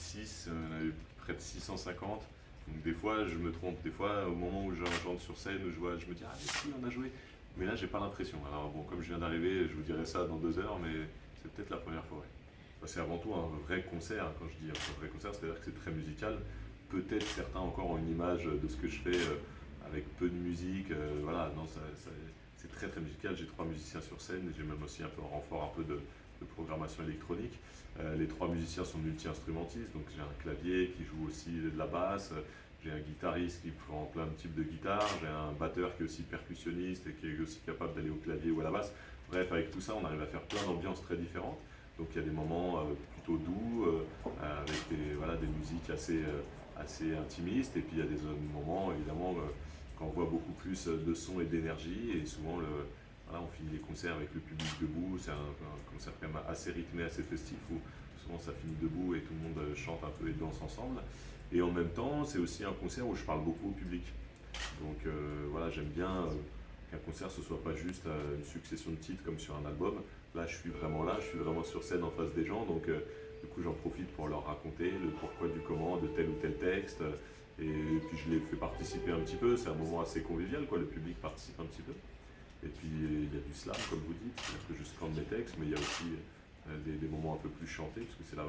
6, on avait près de 650. Donc des fois, je me trompe. Des fois, au moment où j'entre sur scène, je me dis ah mais si, on a joué. Mais là, j'ai pas l'impression. Alors bon, comme je viens d'arriver, je vous dirai ça dans 2 heures, mais c'est peut-être la première fois. Ouais. Enfin, c'est avant tout un vrai concert. Quand je dis un vrai concert, c'est-à-dire que c'est très musical. Peut-être certains encore ont une image de ce que je fais avec peu de musique. Voilà, non, c'est très très musical. J'ai 3 musiciens sur scène. J'ai même aussi un peu en renfort, un peu de programmation électronique. Les 3 musiciens sont multi-instrumentistes, donc j'ai un clavier qui joue aussi de la basse, j'ai un guitariste qui prend plein de types de guitares, j'ai un batteur qui est aussi percussionniste et qui est aussi capable d'aller au clavier ou à la basse. Bref, avec tout ça, on arrive à faire plein d'ambiances très différentes. Donc il y a des moments plutôt doux, avec voilà, des musiques assez intimistes, et puis il y a des autres moments, évidemment, quand on voit beaucoup plus de son et d'énergie, et souvent voilà, on finit les concerts avec le public debout. C'est un concert quand même assez rythmé, assez festif, où souvent ça finit debout et tout le monde chante un peu et danse ensemble. Et en même temps, c'est aussi un concert où je parle beaucoup au public. Donc voilà, j'aime bien qu'un concert ce soit pas juste une succession de titres comme sur un album. Là, je suis vraiment sur scène en face des gens. Donc du coup, j'en profite pour leur raconter le pourquoi du comment de tel ou tel texte. Et puis je les fais participer un petit peu. C'est un moment assez convivial, quoi. Le public participe un petit peu. Et puis il y a du slam, comme vous dites, c'est-à-dire que je scande mes textes, mais il y a aussi des moments un peu plus chantés, parce que c'est la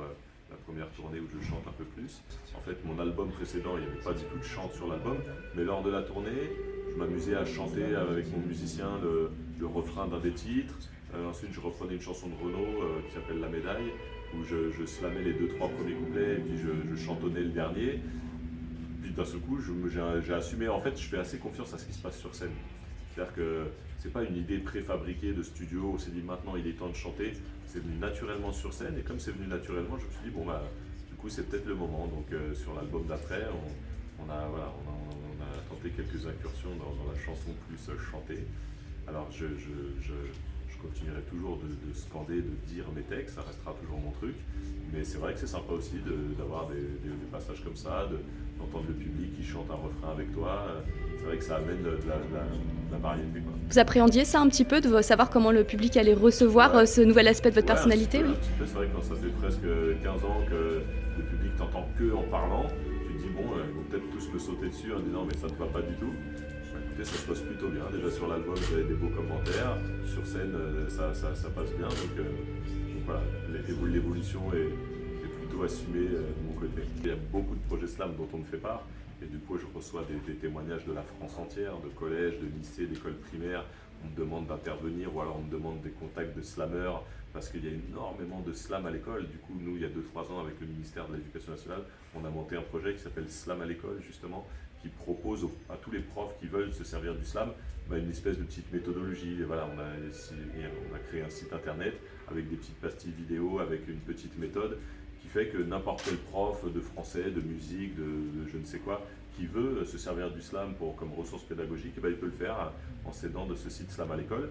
première tournée où je chante un peu plus. En fait, mon album précédent, il n'y avait pas du tout de chant sur l'album, mais lors de la tournée, je m'amusais à chanter avec mon musicien le refrain d'un des titres. Ensuite, je reprenais une chanson de Renaud qui s'appelle La Médaille, où je slamais les 2-3 premiers couplets, et puis je chantonnais le dernier. Puis d'un seul coup, j'ai assumé, en fait, je fais assez confiance à ce qui se passe sur scène. C'est-à-dire que c'est pas une idée préfabriquée de studio où on s'est dit maintenant il est temps de chanter, c'est venu naturellement sur scène, et comme c'est venu naturellement, je me suis dit bon bah du coup c'est peut-être le moment. Donc sur l'album d'après, voilà, on a tenté quelques incursions dans la chanson plus chantée. Alors je continuerai toujours de scander, de dire mes textes, ça restera toujours mon truc, mais c'est vrai que c'est sympa aussi d'avoir des passages comme ça, d'entendre le public qui chante un refrain avec toi. C'est vrai que ça amène de la variété, quoi. Vous appréhendiez ça un petit peu, de savoir comment le public allait recevoir Ouais, ce nouvel aspect de votre ouais, personnalité, oui? un petit peu. C'est vrai que quand ça fait presque 15 ans que le public t'entend que en parlant, tu te dis bon, ils vont peut-être tous me sauter dessus en disant mais ça ne va pas du tout. Bah, écoutez, ça se passe plutôt bien. Déjà sur l'album, j'avais des beaux commentaires. Sur scène, ça passe bien. Donc voilà, l'évolution est plutôt assumée de mon côté. Il y a beaucoup de projets slam dont on me fait part. Et du coup, je reçois des témoignages de la France entière, de collèges, de lycées, d'écoles primaires. On me demande d'intervenir, ou alors on me demande des contacts de slameurs, parce qu'il y a énormément de slam à l'école. Du coup, nous, il y a 2-3 ans, avec le ministère de l'Éducation nationale, on a monté un projet qui s'appelle Slam à l'école, justement, qui propose à tous les profs qui veulent se servir du slam une espèce de petite méthodologie. Et voilà, on a créé un site internet avec des petites pastilles vidéo, avec une petite méthode qui fait que n'importe quel prof de français, de musique, de je ne sais quoi, qui veut se servir du slam comme ressource pédagogique, il peut le faire en s'aidant de ce site Slam à l'école.